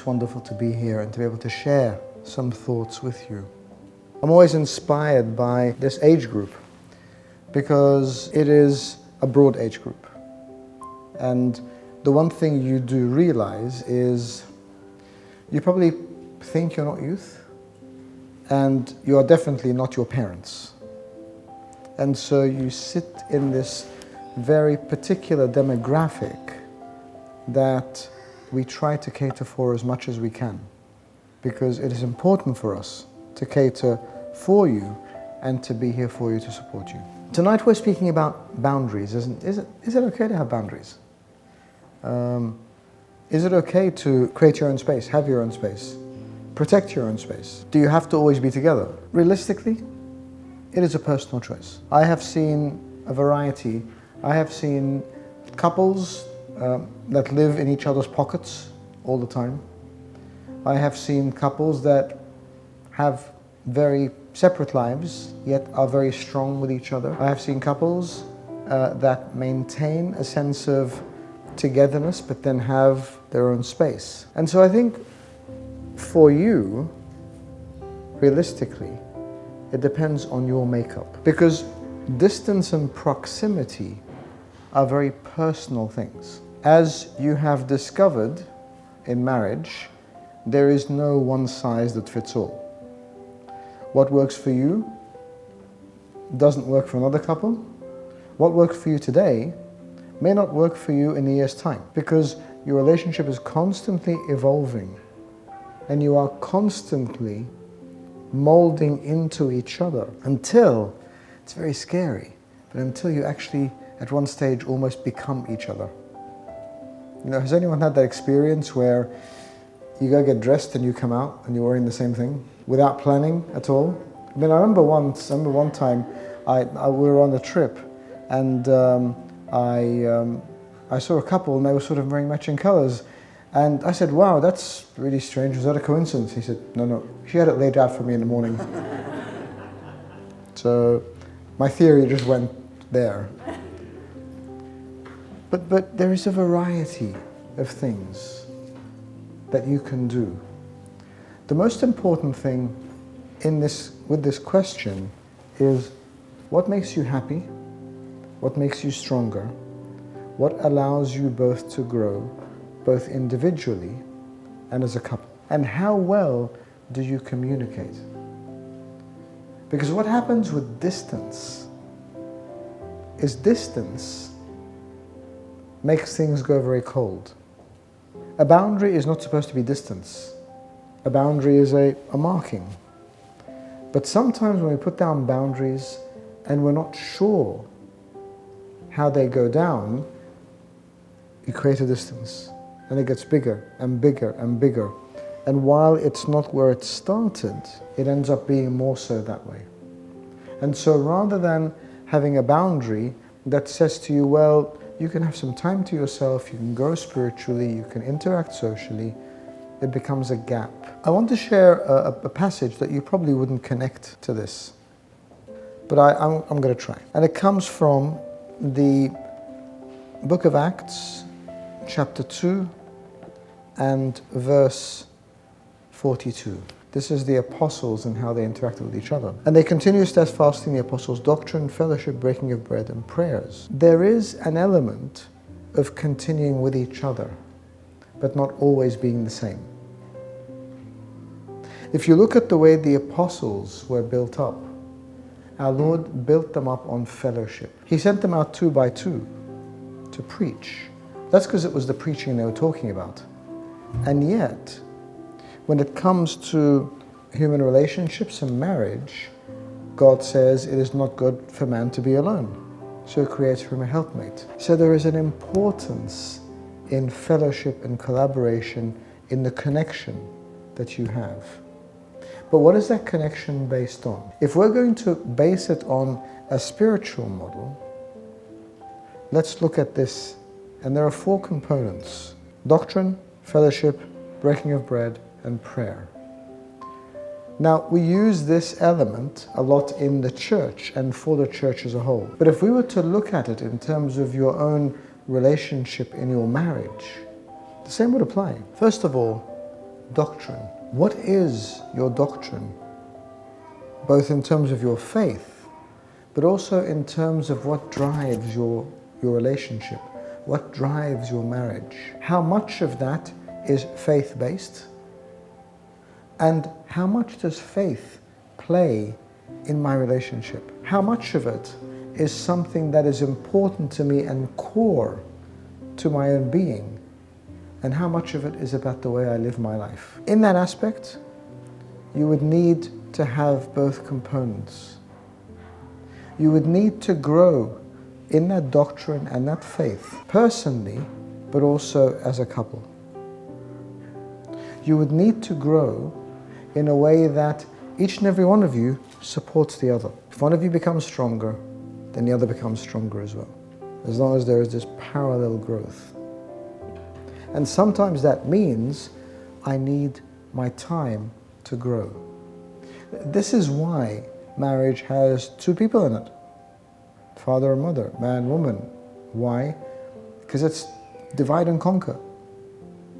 wonderful to be here and to be able to share some thoughts with you. I'm always inspired by this age group because it is a broad age group. And the one thing you do realize is you probably think you're not youth, and you are definitely not your parents. And so you sit in this very particular demographic that we try to cater for as much as we can, because it is important for us to cater for you and to be here for you, to support you. Tonight we're speaking about boundaries. Is it okay to have boundaries? Is it okay to create your own space, have your own space, protect your own space? Do you have to always be together? Realistically, it is a personal choice. I have seen a variety. I have seen couples that live in each other's pockets all the time. I have seen couples that have very separate lives, yet are very strong with each other. I have seen couples that maintain a sense of togetherness, but then have their own space. And so I think for you, realistically, it depends on your makeup. Because distance and proximity are very personal things. As you have discovered in marriage, there is no one size that fits all. What works for you doesn't work for another couple. What works for you today may not work for you in a year's time, because your relationship is constantly evolving and you are constantly molding into each other until, it's very scary, but until you actually at one stage almost become each other. You know, has anyone had that experience where you go get dressed and you come out and you're wearing the same thing without planning at all? I mean, I remember one time we were on a trip, and I saw a couple and they were sort of wearing matching colors, and I said, "Wow, that's really strange. Was that a coincidence?" He said, No, she had it laid out for me in the morning." So my theory just went there. But there is a variety of things that you can do. The most important thing with this question is, what makes you happy? What makes you stronger? What allows you both to grow, both individually and as a couple? And how well do you communicate? Because what happens with distance is distance makes things go very cold. A boundary is not supposed to be distance. A boundary is a marking. But sometimes when we put down boundaries and we're not sure how they go down, you create a distance, and it gets bigger and bigger and bigger. And while it's not where it started, it ends up being more so that way. And so rather than having a boundary that says to you, well, you can have some time to yourself, you can grow spiritually, you can interact socially, it becomes a gap. I want to share a passage that you probably wouldn't connect to this, but I'm going to try. And it comes from the book of Acts, chapter 2 and verse 42. This is the apostles and how they interacted with each other. And they continue steadfastly in the apostles' doctrine, fellowship, breaking of bread, and prayers. There is an element of continuing with each other, but not always being the same. If you look at the way the apostles were built up, our Lord built them up on fellowship. He sent them out 2 by 2 to preach. That's because it was the preaching they were talking about. And yet, when it comes to human relationships and marriage, God says it is not good for man to be alone. So He creates for him a helpmate. So there is an importance in fellowship and collaboration in the connection that you have. But what is that connection based on? If we're going to base it on a spiritual model, let's look at this. And there are 4 components: doctrine, fellowship, breaking of bread, and prayer. Now, we use this element a lot in the church and for the church as a whole. But if we were to look at it in terms of your own relationship in your marriage, the same would apply. First of all, doctrine. What is your doctrine? Both in terms of your faith, but also in terms of what drives your relationship, what drives your marriage. How much of that is faith-based? And how much does faith play in my relationship? How much of it is something that is important to me and core to my own being? And how much of it is about the way I live my life? In that aspect, you would need to have both components. You would need to grow in that doctrine and that faith, personally, but also as a couple. You would need to grow in a way that each and every one of you supports the other. If one of you becomes stronger, then the other becomes stronger as well, as long as there is this parallel growth. And sometimes that means I need my time to grow. This is why marriage has two people in it, father and mother, man, woman. Why? Because it's divide and conquer.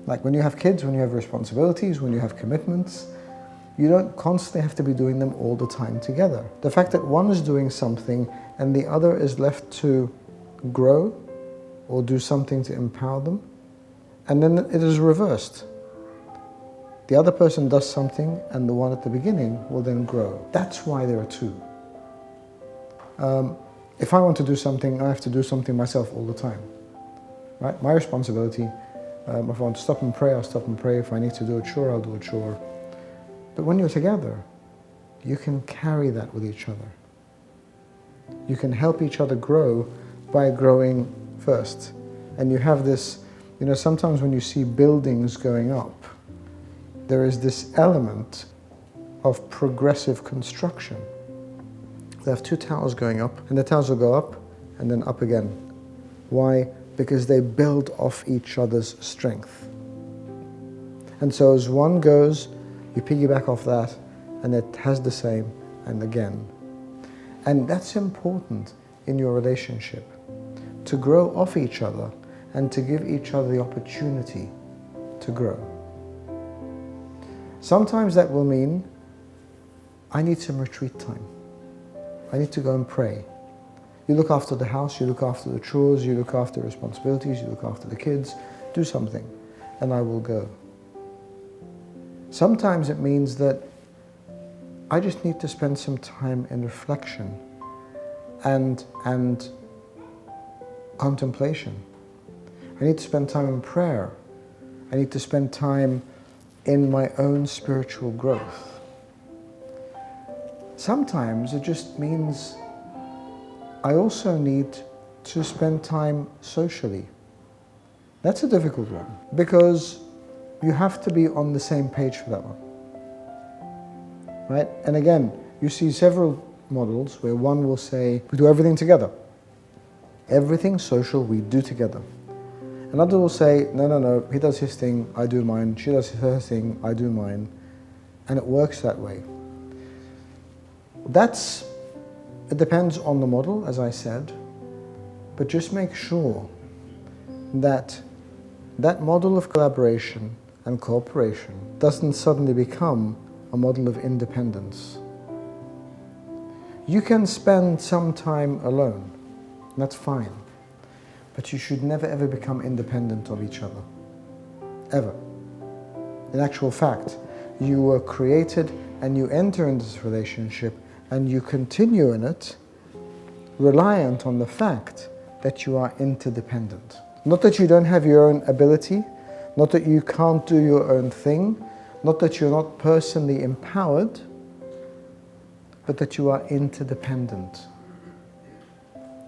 Like when you have kids, when you have responsibilities, when you have commitments, you don't constantly have to be doing them all the time together. The fact that one is doing something and the other is left to grow or do something to empower them, and then it is reversed. The other person does something and the one at the beginning will then grow. That's why there are two. If I want to do something, I have to do something myself all the time. Right? My responsibility, if I want to stop and pray, I'll stop and pray. If I need to do a chore, I'll do a chore. But when you're together, you can carry that with each other. You can help each other grow by growing first. And you have this, sometimes when you see buildings going up, there is this element of progressive construction. They have two towers going up, and the towers will go up and then up again. Why? Because they build off each other's strength. And so as one goes, you piggyback off that, and it has the same, and again. And that's important in your relationship, to grow off each other and to give each other the opportunity to grow. Sometimes that will mean, I need some retreat time. I need to go and pray. You look after the house, you look after the chores, you look after responsibilities, you look after the kids, do something, and I will go. Sometimes it means that I just need to spend some time in reflection and contemplation. I need to spend time in prayer. I need to spend time in my own spiritual growth. Sometimes it just means I also need to spend time socially. That's a difficult one, because you have to be on the same page for that one, right? And again, you see several models where one will say, we do everything together. Everything social we do together. Another will say, no, he does his thing, I do mine, she does her thing, I do mine. And it works that way. It depends on the model, as I said, but just make sure that that model of collaboration and cooperation doesn't suddenly become a model of independence. You can spend some time alone, that's fine, but you should never ever become independent of each other, ever. In actual fact, you were created and you enter into this relationship and you continue in it reliant on the fact that you are interdependent. Not that you don't have your own ability, not that you can't do your own thing, not that you're not personally empowered, but that you are interdependent.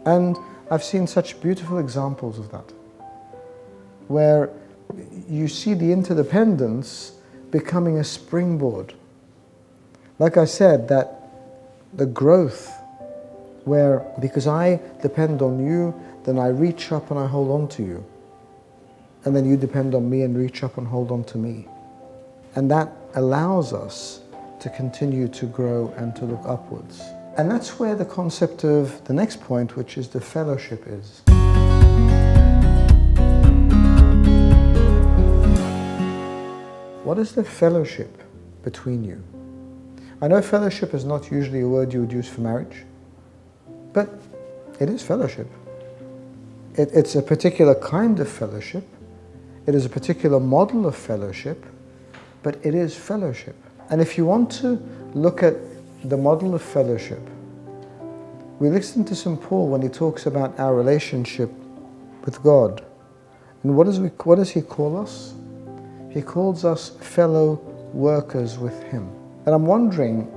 And I've seen such beautiful examples of that, where you see the interdependence becoming a springboard. Like I said, that the growth where, because I depend on you, then I reach up and I hold on to you. And then you depend on me and reach up and hold on to me. And that allows us to continue to grow and to look upwards. And that's where the concept of the next point, which is the fellowship, is. What is the fellowship between you? I know fellowship is not usually a word you would use for marriage, but it is fellowship. It's a particular kind of fellowship. It is a particular model of fellowship, but it is fellowship. And if you want to look at the model of fellowship, we listen to St. Paul when he talks about our relationship with God. And what does he call us? He calls us fellow workers with him. And I'm wondering,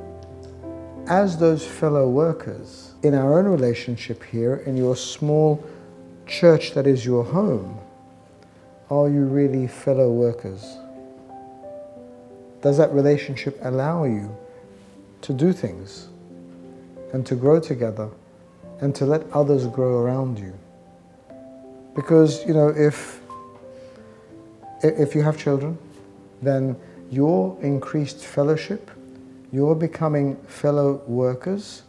as those fellow workers, in our own relationship here, in your small church that is your home, are you really fellow workers? Does that relationship allow you to do things and to grow together and to let others grow around you? Because, you know, if you have children, then your increased fellowship, your becoming fellow workers,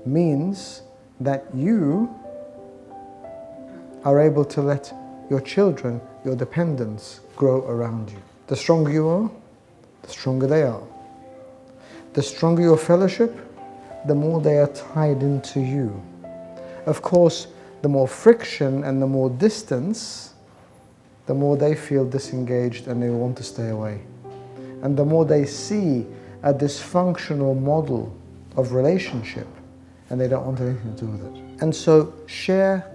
means that you are able to let your children, your dependents, grow around you. The stronger you are, the stronger they are. The stronger your fellowship, the more they are tied into you. Of course, the more friction and the more distance, the more they feel disengaged and they want to stay away. And the more they see a dysfunctional model of relationship and they don't want anything to do with it. And so share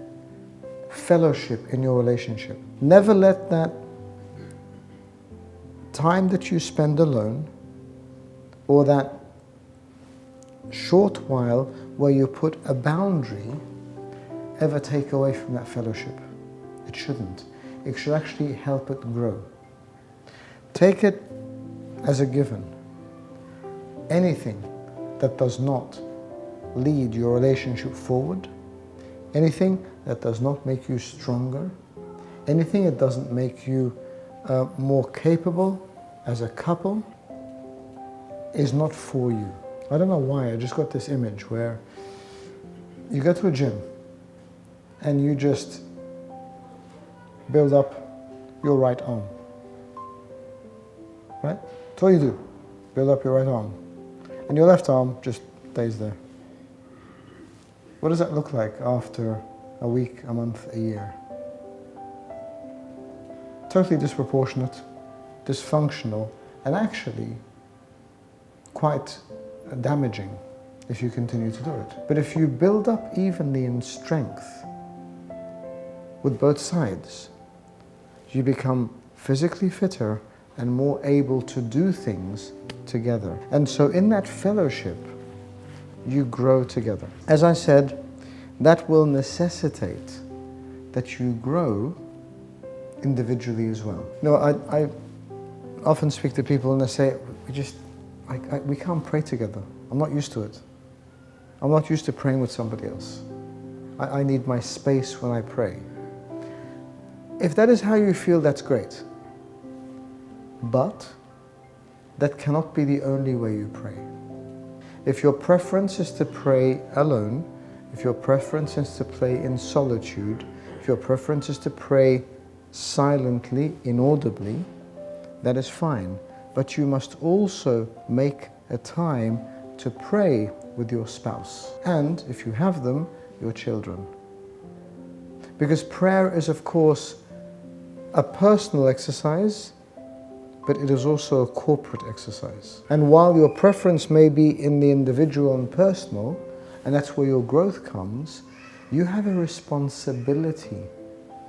fellowship in your relationship. Never let that time that you spend alone, or that short while where you put a boundary, ever take away from that fellowship. It shouldn't. It should actually help it grow. Take it as a given. Anything that does not lead your relationship forward, anything that does not make you stronger, anything that doesn't make you more capable as a couple, is not for you. I don't know why, I just got this image where you go to a gym and you just build up your right arm. Right? That's all you do. Build up your right arm. And your left arm just stays there. What does that look like after a week, a month, a year? Totally disproportionate, dysfunctional, and actually quite damaging if you continue to do it. But if you build up evenly in strength with both sides, you become physically fitter and more able to do things together. And so in that fellowship, you grow together. As I said, that will necessitate that you grow individually as well. You know, I often speak to people and they say, we can't pray together. I'm not used to it. I'm not used to praying with somebody else. I need my space when I pray. If that is how you feel, that's great. But that cannot be the only way you pray. If your preference is to pray alone, if your preference is to pray in solitude, if your preference is to pray silently, inaudibly, that is fine. But you must also make a time to pray with your spouse. And, if you have them, your children. Because prayer is, of course, a personal exercise, but it is also a corporate exercise. And while your preference may be in the individual and personal, and that's where your growth comes, you have a responsibility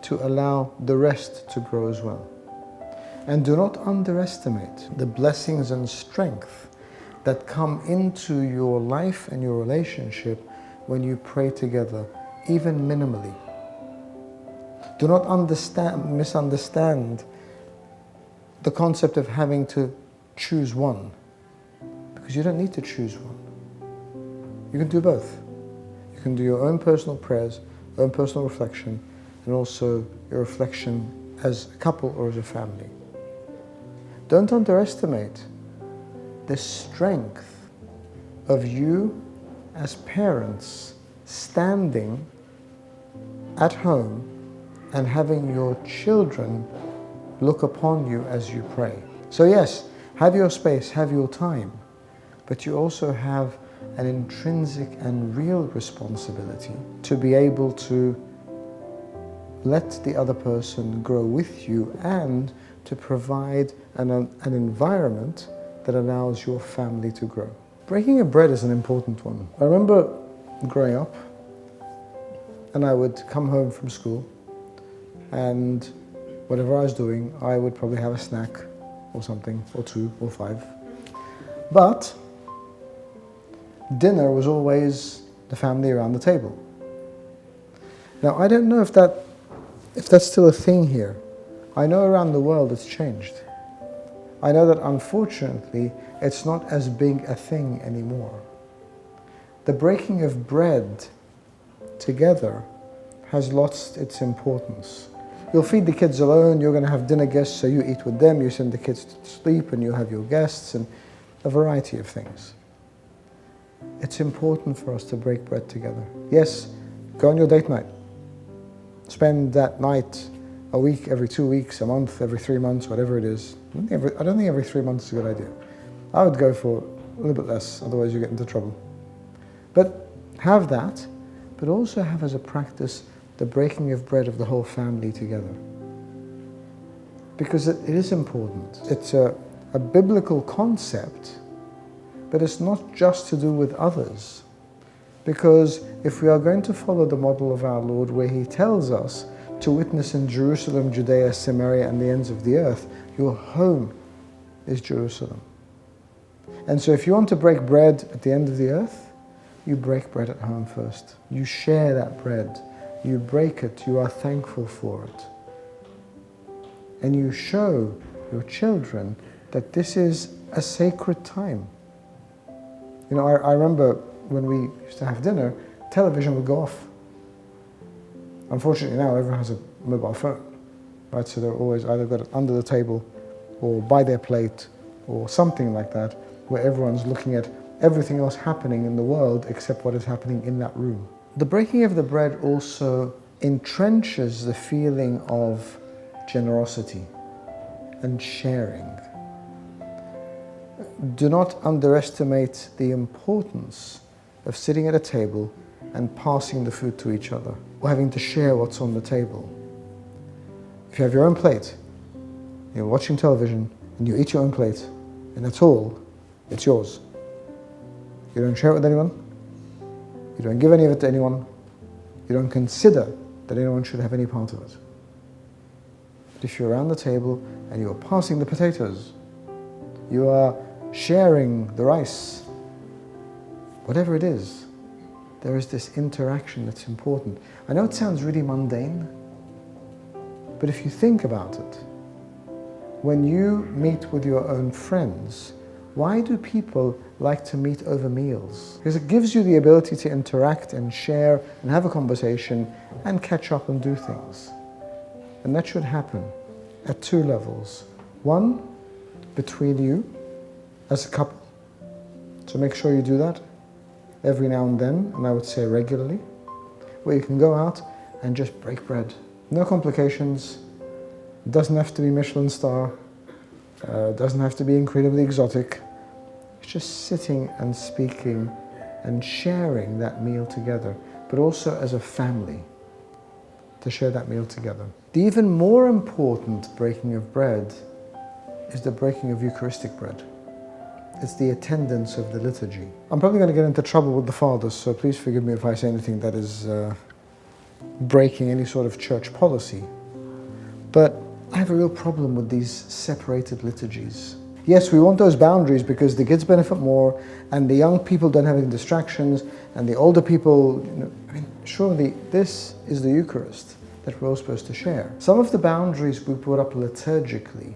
to allow the rest to grow as well. And do not underestimate the blessings and strength that come into your life and your relationship when you pray together, even minimally. Do not misunderstand the concept of having to choose one, because you don't need to choose one. You can do both. You can do your own personal prayers, own personal reflection, and also your reflection as a couple or as a family. Don't underestimate the strength of you as parents standing at home and having your children look upon you as you pray. So yes, have your space, have your time, but you also have an intrinsic and real responsibility to be able to let the other person grow with you and to provide an environment that allows your family to grow. Breaking of bread is an important one. I remember growing up, and I would come home from school, and whatever I was doing, I would probably have a snack or something, or 2 or 5. But dinner was always the family around the table. Now, I don't know if that's still a thing here. I know around the world it's changed. I know that unfortunately it's not as big a thing anymore. The breaking of bread together has lost its importance. You'll feed the kids alone, you're going to have dinner guests, so you eat with them, you send the kids to sleep and you have your guests and a variety of things. It's important for us to break bread together. Yes, go on your date night. Spend that night a week, every 2 weeks, a month, every 3 months, whatever it is. I don't think every 3 months is a good idea. I would go for a little bit less, otherwise you get into trouble. But have that, but also have as a practice the breaking of bread of the whole family together. Because it is important. It's a biblical concept, but it's not just to do with others. Because if we are going to follow the model of our Lord where He tells us to witness in Jerusalem, Judea, Samaria and the ends of the earth, your home is Jerusalem. And so if you want to break bread at the end of the earth, you break bread at home first. You share that bread. You break it. You are thankful for it. And you show your children that this is a sacred time. You know, I remember when we used to have dinner, television would go off. Unfortunately now everyone has a mobile phone, right? So they're always either got it under the table or by their plate or something like that, where everyone's looking at everything else happening in the world except what is happening in that room. The breaking of the bread also entrenches the feeling of generosity and sharing. Do not underestimate the importance of sitting at a table and passing the food to each other, or having to share what's on the table. If you have your own plate, you're watching television, and you eat your own plate, and that's all, it's yours. You don't share it with anyone, you don't give any of it to anyone, you don't consider that anyone should have any part of it. But if you're around the table and you're passing the potatoes, you are sharing the rice, whatever it is, there is this interaction that's important. I know it sounds really mundane, but if you think about it, when you meet with your own friends, why do people like to meet over meals? Because it gives you the ability to interact and share and have a conversation and catch up and do things. And that should happen at 2 levels. One, between you as a couple. So make sure you do that every now and then, and I would say regularly, where you can go out and just break bread. No complications. It doesn't have to be Michelin star. It doesn't have to be incredibly exotic. It's just sitting and speaking and sharing that meal together, but also as a family to share that meal together. The even more important breaking of bread is the breaking of Eucharistic bread. It's the attendance of the liturgy. I'm probably going to get into trouble with the fathers, so please forgive me if I say anything that is breaking any sort of church policy. But I have a real problem with these separated liturgies. Yes, we want those boundaries because the kids benefit more and the young people don't have any distractions and the older people, surely this is the Eucharist that we're all supposed to share. Some of the boundaries we put up liturgically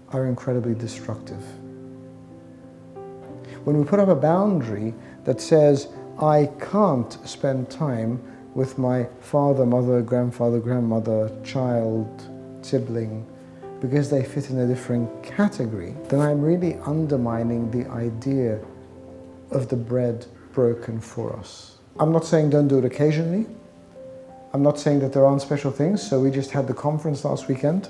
are incredibly destructive. When we put up a boundary that says, I can't spend time with my father, mother, grandfather, grandmother, child, sibling, because they fit in a different category, then I'm really undermining the idea of the bread broken for us. I'm not saying don't do it occasionally. I'm not saying that there aren't special things. So we just had the conference last weekend.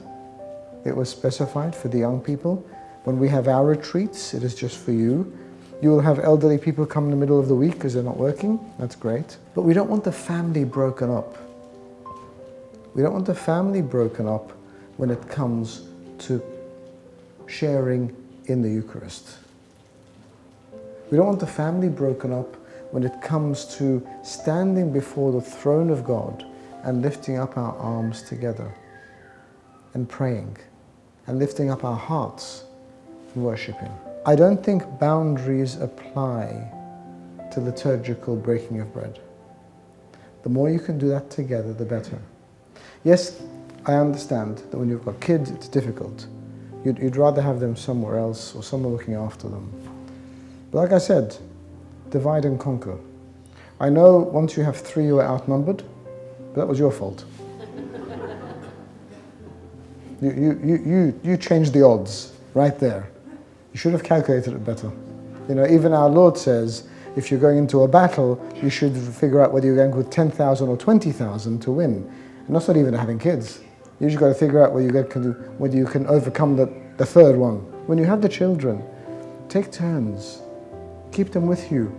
It was specified for the young people. When we have our retreats, it is just for you. You will have elderly people come in the middle of the week because they're not working. That's great. But we don't want the family broken up. We don't want the family broken up when it comes to sharing in the Eucharist. We don't want the family broken up when it comes to standing before the throne of God and lifting up our arms together and praying and lifting up our hearts and worshiping. I don't think boundaries apply to liturgical breaking of bread. The more you can do that together, the better. Yes, I understand that when you've got kids, it's difficult. You'd rather have them somewhere else or someone looking after them. But like I said, divide and conquer. I know once you have 3, you are outnumbered, but that was your fault. You changed the odds right there. You should have calculated it better. You know, even our Lord says, if you're going into a battle, you should figure out whether you're going with 10,000 or 20,000 to win. And that's not even having kids. You just got to figure out whether you can overcome the third one. When you have the children, take turns. Keep them with you.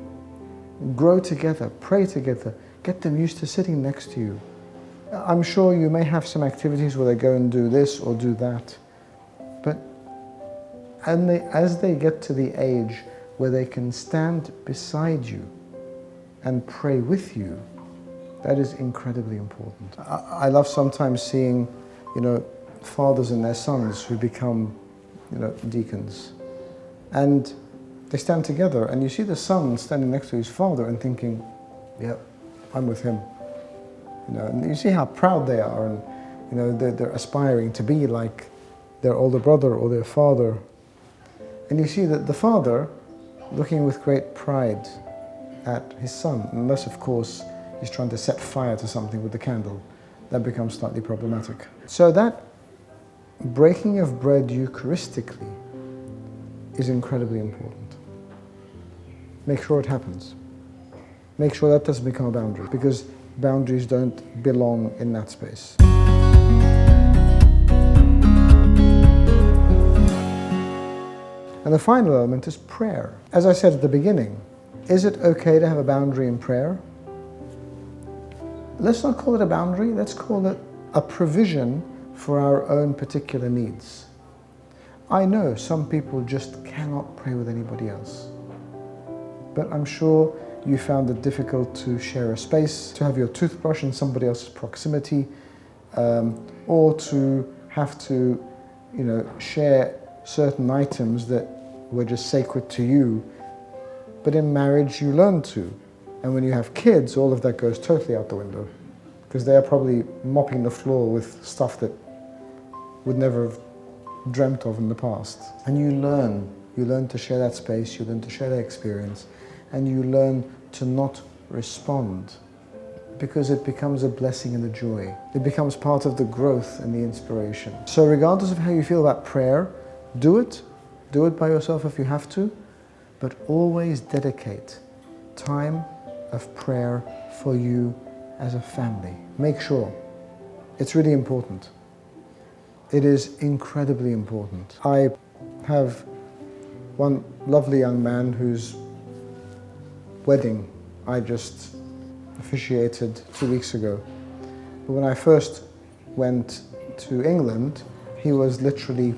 Grow together. Pray together. Get them used to sitting next to you. I'm sure you may have some activities where they go and do this or do that. But as they get to the age where they can stand beside you and pray with you, that is incredibly important. I love sometimes seeing, fathers and their sons who become, deacons. And they stand together and you see the son standing next to his father and thinking, yeah, I'm with him. And you see how proud they are and, they're aspiring to be like their older brother or their father. And you see that the father looking with great pride at his son, unless of course he's trying to set fire to something with the candle. That becomes slightly problematic. So that breaking of bread Eucharistically is incredibly important. Make sure it happens. Make sure that doesn't become a boundary, because boundaries don't belong in that space. And the final element is prayer. As I said at the beginning, is it okay to have a boundary in prayer? Let's not call it a boundary, let's call it a provision for our own particular needs. I know some people just cannot pray with anybody else, but I'm sure you found it difficult to share a space, to have your toothbrush in somebody else's proximity, or to have to, share certain items that were just sacred to you. But in marriage, you learn to. And when you have kids, all of that goes totally out the window, because they are probably mopping the floor with stuff that would never have dreamt of in the past. And you learn to share that space, you learn to share that experience, and you learn to not respond, because it becomes a blessing and a joy. It becomes part of the growth and the inspiration. So regardless of how you feel about prayer, do it by yourself if you have to, but always dedicate time of prayer for you as a family. Make sure. It's really important. It is incredibly important. I have one lovely young man whose wedding I just officiated 2 weeks ago. But when I first went to England, he was literally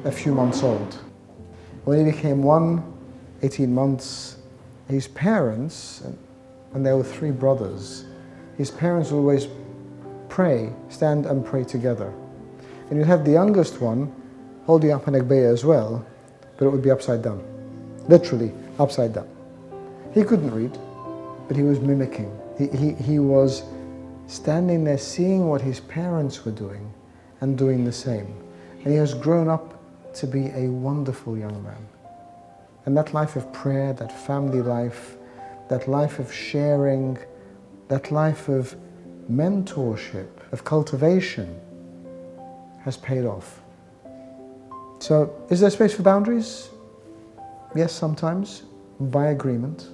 a few months old. When he became 18 months, his parents, and there were 3 brothers, his parents would always stand and pray together. And you'd have the youngest one holding up an agbeya as well, but it would be upside down. Literally upside down. He couldn't read, but he was mimicking. He was standing there seeing what his parents were doing and doing the same. And he has grown up to be a wonderful young man. And that life of prayer, that family life, that life of sharing, that life of mentorship, of cultivation, has paid off. So, is there space for boundaries? Yes, sometimes, by agreement,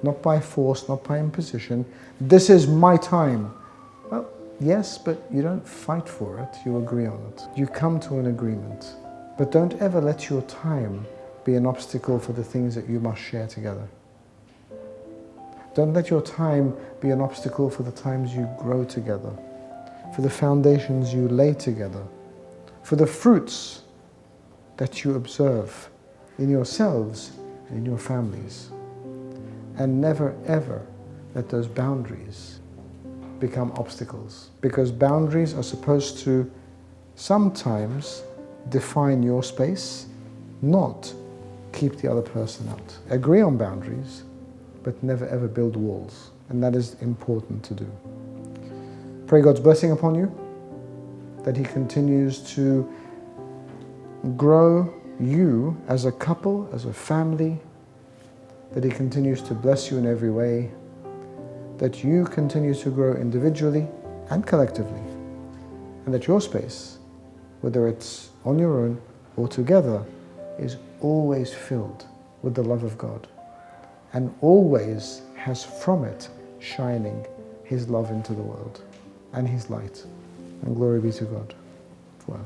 not by force, not by imposition. This is my time. Well, Yes, but you don't fight for it, you agree on it. You come to an agreement. But don't ever let your time be an obstacle for the things that you must share together. Don't let your time be an obstacle for the times you grow together, for the foundations you lay together, for the fruits that you observe in yourselves and in your families. And never ever let those boundaries become obstacles, because boundaries are supposed to sometimes define your space, not keep the other person out. Agree on boundaries, but never ever build walls, and that is important to do. Pray God's blessing upon you, that He continues to grow you as a couple, as a family, that He continues to bless you in every way, that you continue to grow individually and collectively, and that your space, whether it's on your own or together, is always filled with the love of God, and always has from it shining His love into the world and His light. And glory be to God forever.